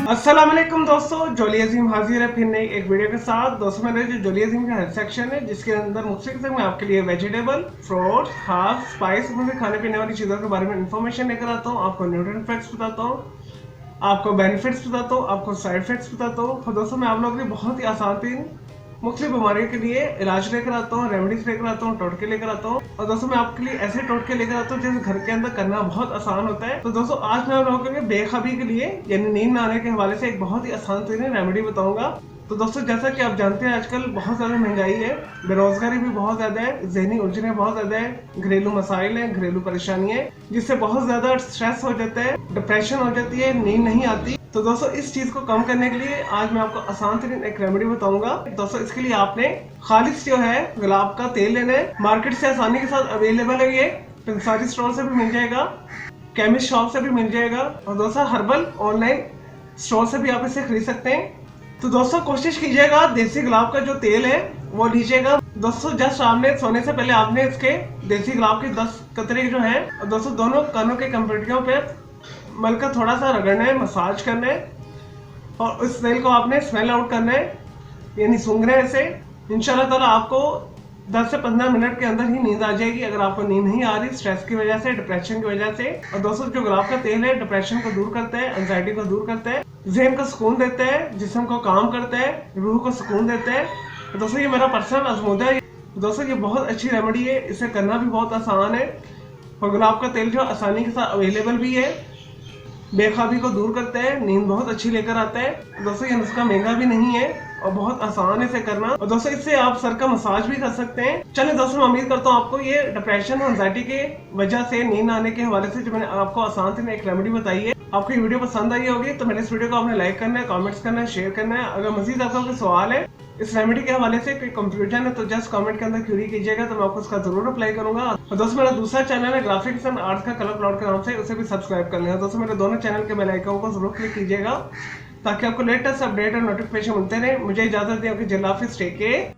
अस्सलाम वालेकुम दोस्तों, जोली अजीम हाजिर है फिर नई एक वीडियो के साथ। दोस्तों मेरे जो जोली अजीम का हेल्थ सेक्शन है जिसके अंदर मुख्तलिफ किस्म में आपके लिए वेजिटेबल, फ्रूट्स, हर्ब्स, स्पाइस में खाने पीने वाली चीज़ों के बारे में इंफॉर्मेशन लेकर आता हूँ। आपको न्यूट्रिएंट फैक्ट्स बताता हूँ, आपको बेनिफिट्स बताता हूँ, आपको साइड इफेक्ट्स बताता हूँ। तो दोस्तों मैं आप लोगों के लिए बहुत ही आसान तीन मुख्तलिफ बीमारियों के लिए इलाज लेकर आता हूँ, रेमेडीज लेकर आता हूँ, टोटके लेकर आता हूँ। और दोस्तों मैं आपके लिए ऐसे टोटके लेकर आता हूँ जैसे घर के अंदर करना बहुत आसान होता है। तो दोस्तों आज मैं आप लोगों के लिए बेखबी के लिए यानी नींद न आने के हवाले से एक बहुत ही आसान तरीन रेमेडी बताऊंगा। तो दोस्तों जैसा कि आप जानते हैं आजकल बहुत ज़्यादा महंगाई है, बेरोजगारी भी बहुत ज़्यादा है, जहनी उलझने बहुत ज़्यादा है, घरेलू मसाइल हैं, घरेलू परेशानियां हैं जिससे बहुत ज़्यादा स्ट्रेस हो जाता है, डिप्रेशन हो जाती है, नींद नहीं आती। तो दोस्तों इस चीज को कम करने के लिए आज मैं आपको आसान तरीन एक रेमेडी बताऊंगा। दोस्तों इसके लिए आपने खालिस जो है गुलाब का तेल लेना है। मार्केट से आसानी के साथ अवेलेबल है, ये पंसारी स्टोर से भी मिल जाएगा, केमिस्ट शॉप से भी मिल जाएगा और दोस्तों हर्बल ऑनलाइन स्टोर से भी आप इसे खरीद सकते हैं। तो दोस्तों कोशिश कीजिएगा देसी गुलाब का जो तेल है वो लीजिएगा। दोस्तों जस्ट आपने सोने से पहले आपने इसके देसी गुलाब के 10 कतरे जो है दोस्तों दोनों कानों के कंप्यूटरों पे मलका थोड़ा सा रगड़ना है, मसाज करना है और उस तेल को आपने स्मेल आउट करना है यानी सूंघना है इसे। इंशाल्लाह ताला आपको 10 से 15 मिनट के अंदर ही नींद आ जाएगी अगर आपको नींद नहीं आ रही स्ट्रेस की वजह से, डिप्रेशन की वजह से। और दोस्तों जो गुलाब का तेल है डिप्रेशन को दूर करता है, एंजाइटी को दूर करता है, जहन को सुकून देता है, जिस्म को काम करता है, रूह को सुकून देता है। तो दोस्तों ये मेरा पर्सनल आजमूदा है। दोस्तों ये बहुत अच्छी रेमेडी है, इसे करना भी बहुत आसान है और गुलाब का तेल जो आसानी के साथ अवेलेबल भी है, बेखाबी को दूर करता है, नींद बहुत अच्छी लेकर आता है। दोस्तों ये नुस्खा महंगा भी नहीं है और बहुत आसान है इसे करना। और दोस्तों इससे आप सर का मसाज भी कर सकते हैं। चलिए दोस्तों मैं उम्मीद करता हूँ आपको ये डिप्रेशन और एंजाइटी के वजह से नींद आने के हवाले से जो मैंने आपको आसान से एक रेमेडी बताई है आपको ये वीडियो पसंद आई होगी। तो मेरे इस वीडियो को आपने लाइक करना है, कमेंट्स करना है, शेयर करना है। अगर मजीद आपका कोई सवाल है इस रेमेडी के हवाले से, कोई कंफ्यूजन है तो जस्ट कमेंट के अंदर क्यूरी कीजिएगा, तो मैं आपको उसका जरूर अप्लाई करूंगा। और दोस्तों मेरा दूसरा चैनल है ग्राफिक्स एंड आर्ट्स का कलर प्लॉट के नाम से, उसे भी सब्सक्राइब कर लेना। दोस्तों मेरे दोनों चैनल के बेल आइकन को जरूर क्लिक कीजिएगा ताकि आपको लेटेस्ट अपडेट और नोटिफिकेशन मिलते रहे। मुझे इजाजत दें, जल्द हाफिज़, टेक केयर।